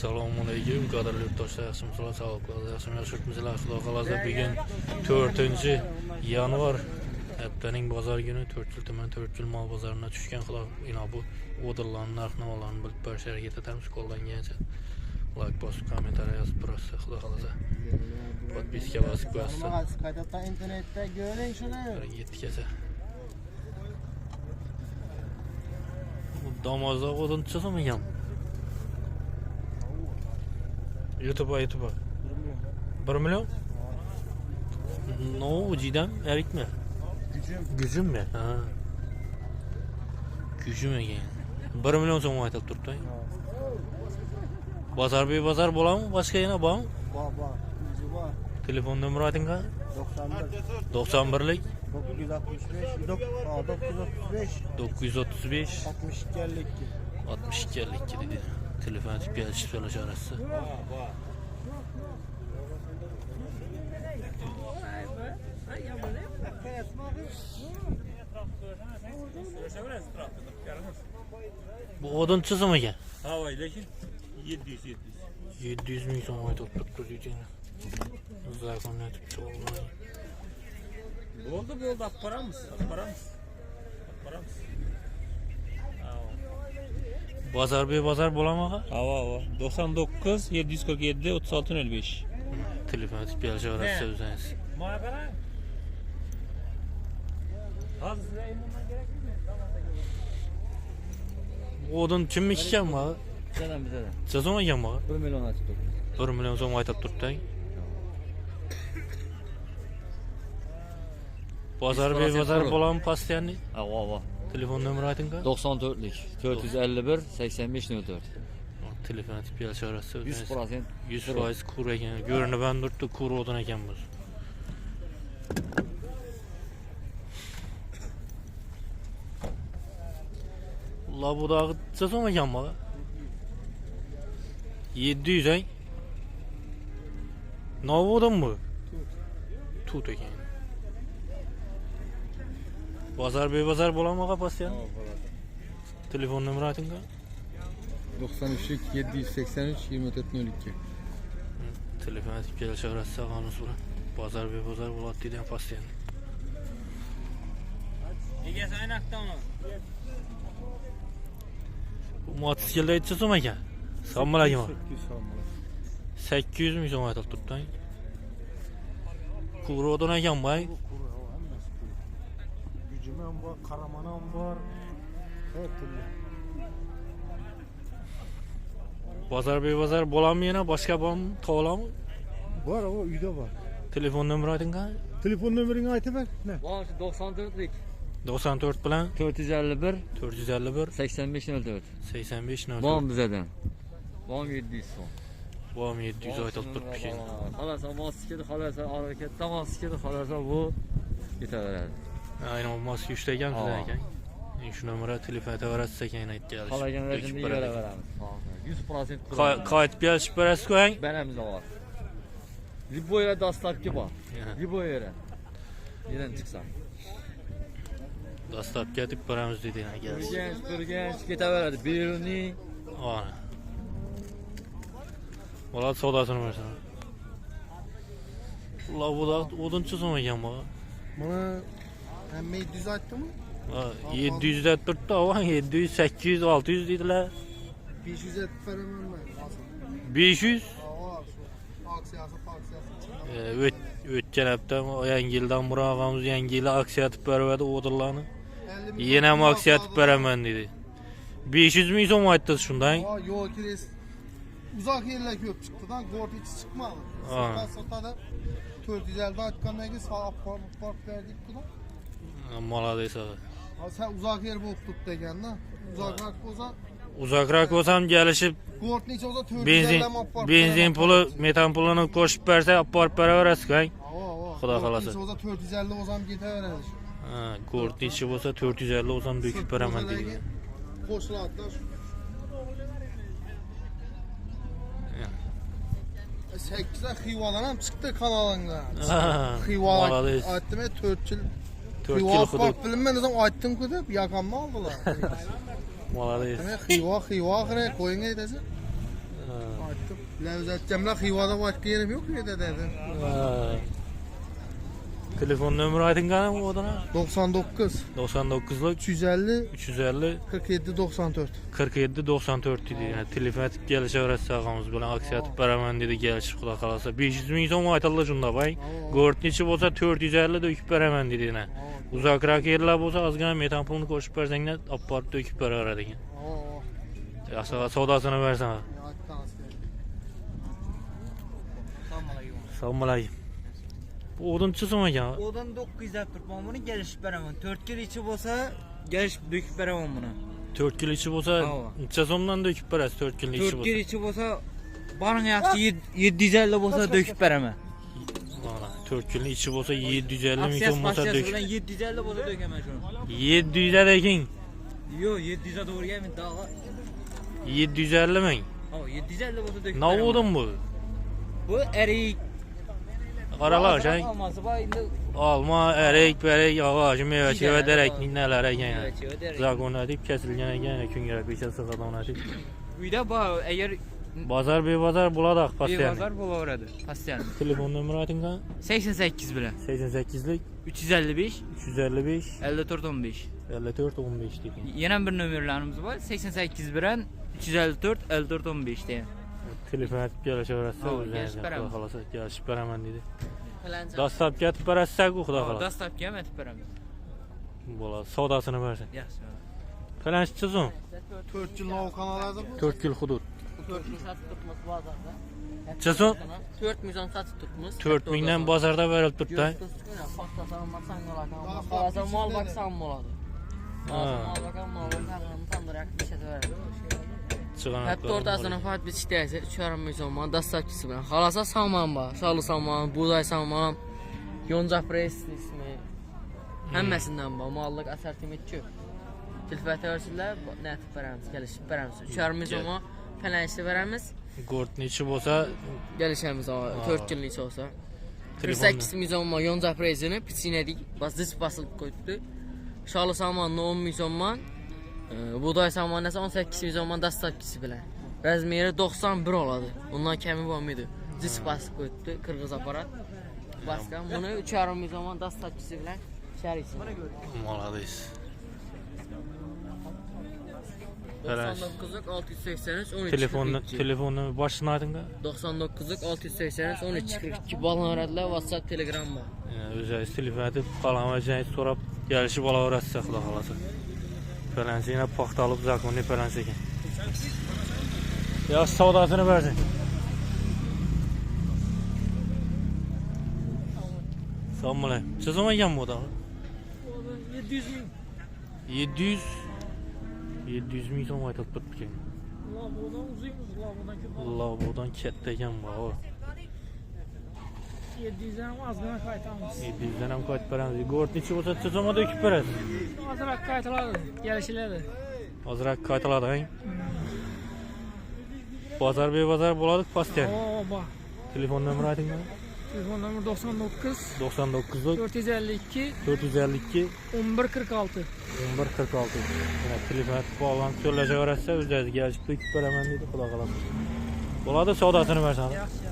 Assalomu alaykum, qadrli yurtdoshlar, yaxshimisizlar, sog'liqli, yaxshimi yashiribsizlar, xudo xolasa bugun 4-yanvar haftaning bozor kuni 4 tuman 4 mol bozoruna tushgan xudo ino bu o'dirlarning narx-navolarni bilib berish harakat etamiz qo'llangancha. Like bosib, kommentariy yozib turasiz, xudo xolasa. Podpiska bosib qo'yasiz. Qaytadan internetda ko'ring shuni. Yetkazsa. Damozda o'din chiqimi ham? YouTube. 1 milyon. No, cidden erik mi? Gücüm mü? Ha. Gücüm mü yani? 1 milyon so'm aytib turibdi. Bazar bo'la mı? Başka yana bormi? Bor. Telefon nomeri aytingqa? 91 91lik 935 935 62 dedi. Telefon açıp gelişip söyleyeceğiz. Bu odun çizim mi ki? Hava lekin 700 milyon so'm aytib turibdi diyeceğim. Zakon aytib olmay. Bo'ldi, olib boramiz. Bazar bo'ladimi? Hava. 99 747 36 05. Telefon açıp gelişip söyleyeceğiz. Mana qarang. Hozir sizga emundan kerakmi? Odun kimmi ekan bu? Bizdan. Çizim ekan bu? 1 milyon açıp turibdi. 1 milyon so'm aytib turibdi. Bazar bo'ladimi pastyanni? Hava. Telefon nomeri aytingqa? 94'lik 451 85 04. Telefon açıp gelişip 100%. 100% kur ekan. Görünüp ben turibdi, kur odun ekan bu. La bu dağı çizim ekan bu? 700 ay. Ne odun mu? Tut ekan. Bazar bo'ladimi pastyan? Telefon nomeri aytingqa? 93 783 2402. Telefon açıp gelişip sağanız bura. Bazar bo'ladi deydi pastyan. Egasi aynaqdami? Bu mototsiklda aytsa ekan. Salomlar 800 milyon aytib turibdi. Kur odun ekan bu. Gücümem var, karamanam var. Her türlü. Bazar bo'ladimi yana boshqa bormi? To'g'rimi? Var o uyda var. Telefon nomeri aytingqa? Telefon numarini aytib ber. Ne? Var 94'lik 94 bilan 451 451 85 04. 85 04. Bom bizadan. Bom 700 so'm. Bom 700 aytib turibdi ekan. Xalasa moskada, xalasa harakatda moskada, xalasa bu ketaveradi. Aynen olmaz ki 3'te ekan sizden ekan. Şu numara telefon etaverasiz ekan aytgan. Xalagan rejimda beraveramiz. 100% kur. Qaytib kelishib berasiz qo'ying. Beramiz var. Liboyera dastlabki bor. Liboyera. Yerdan chiqsam. Dastlab ketib boramiz dedi ekan. Turgan ketaveradi. Beruni. Ana. Bo'ladi savdosini bersin. Ular bu da odunchi so'm ekan bu. Bana hem 700 attı mı? 700 deb turibdi, avval 700, 800, 600 dedilar. 500 et veremem ben. 500. Aksiyası. O'tgan hafta yangi yildan burog'imiz yangi yil aksiya etib beradi o'dirlarni. Yana ham aksiya etib beraman dedi. 500 ming so'm aytdi shundan. Yo'l kires. Uzak yerler köp çıktıdan gort içi çıkmadı. Satada 450 atkandan ki sağ park verdik buna. Malades abi. Sen uzak yer bulup tut degen la. Uzakroq bo'lsam kelishib Gortni ichi olsa 450 benzin puli, metan pulini qo'shib bersa olib borib beraverasiz qo'ying. Xudo xolasa. Ichi olsa 450 olsam ketaveradi. Ha, gortni ichi bo'lsa 450 olsam dökib beraman dedi. Qo'shiladi. 8'e Xivadan ham chiqdi kanalingda. Xiva aytdim 4 yil. 4 yil hudud. Bilinmay o'zim aytdim-ku deb yakamni oldilar. Malades. Xiva qilib qo'ying aytasiz. Aytdım. Levzat Cemre Xivada başka yerim yok mu dedi. Telefon nömrü aytın qana odana? 99 99'lık 350 350 47 94. 47 94 idi. Yəni telefon etib gəlişə ağamız bilan aksiya atıb bərəmən dedi gəlişib xuda qalasa. 500 min so'm aytıldı şunda bay. Go'rtni içi bo'lsa 450 döküb bərəmən dedi yenə. Uzaqroq yerlər bo'lsa azgina metan pulunu qo'shib bersanglar olib borib döküb beraveradi ekan. Yaxshi savdosini bersan. Assalomu alaykum. Bu odun çıksın ekan. Odan 900 turpman bunu gelişip veremem. 4 kilo içi olsa gelişip döküp veremem bunu. 4 kilo içi bo'lsa necha so'mdan döküb berasiz 4 kilo içi 4 kilo bo'lsa? içi olsa barın yaxşı 750 olsa döküp veremem. Mana 4 kilo içi bo'lsa 750 ming Aksiyas so'm bo'lsa başlayası döküb. bilen 750 olsa dökemem şunu. 700 ekan. Yo 700'e doğru gelmeyin daha. 750 ming. Ha 750 olsa döküp Ne odun bu? Bu erik. Qaralar şey. Alması var indi. Alma, erik, bərək, ağacı, meyvə, çevə, dərəkli nələr ekan yəni. Evet, çevə, dərək. Zaqon edib, kəsilgən ekan, küngərək beşə sıxadan edib. Uyda var eğer Bazar bir bazar buladaq bir pasiyanı. pazar bula orada. Pastel. Telefon nömrə aytın qan? 88 bile. 88'lik 355 355 54 15. 54 15 dedim. Yeni bir nömerlerimiz var. 88 bilen 354 54 15 diye. Telefon etib gəlişə verəsə, Ha, özünə gəlişib bərəmən. xuda qalasa gəlişib bərəmən dedi. Falanca. Dastab gətib bərəsək xuda qalasa. Dastap gelmedi paramız. Bola, savdasını versin. Yaxşı. Falan çıxsın. 4 yıl Okan aladı bu. 4 kil hudud. 4 milyon satıb tutmuş bazarda. Çıxsın. 4 milyon satıb tutmuş. 4 mindən bazarda verilib durdu da. Paxtasan masan qalakan. Qalasan mal baksan moladı. Mal bakan mal bakan tandır bir şey verir. Çıxan. Hətta ortasına fat bir istəyirsə 3,5 milyon man dastakçısı bilan. Xalasa saman var. Şalı saman, buğday saman, yonca pres ismi. Həmməsindən var. Mallıq assortiment çox. Tilfət örsülər, nə tip verəmiz, gəlişib verəmiz. 3,5 milyon fələnsi verəmiz. Gortni içi olsa Gəlişəmiz 4 günlük içi olsa. 48 milyon man yonca presini piçinədik. Bas disk basılıb qoydu. Şalı samanla 10 milyon man. Buğday samanı nəsə 18 milyon man dastakçısı bilan. Rəzmiyeri 91 oladı. Ondan kəmi olmaydı. Disk basıb qoydu, qırğız aparat. Başqa bunu 3,5 milyon man dastakçısı bilan şərisi. maladayız. 99'luk 683 13 Telefonunu başına aydın da. 99'luk 683 13 42 balon aradılar. WhatsApp, Telegram var. Özəyiz telefon edib qalama cəhət sorab gəlişib ala öyrətsək xuda qalasa. Fələnsi yenə paxta alıb zakonni fələnsi ekan. Ya savdasını versin. Salam alaykum. Siz zaman yan bu da? 700 min. 700 700 min so'm aytib turibdi ekan. Labodan uzayımız, labodan köp. Labodan katta ekan bu. 700'den azgına kaytamız. 700'dan ham qaytib beramiz. Go'rtni ichi bo'lsa tizimda dökib berasiz. Azrak kaytalar, gelişileri. Ozroq qaytiladi, ha? Bozor bebozor bo'ladi, pastiyan. Bak. Telefon nömrə ayting bana. Telefon numara 99 99 452 452 11 46. 11 46. Yana telefon etib bağlanıb söyləşə verəsə, özünüz gəlib döküb verəmən dedi, xuda qalasa. Bo'ladi, savdasını versən. Yaxşı.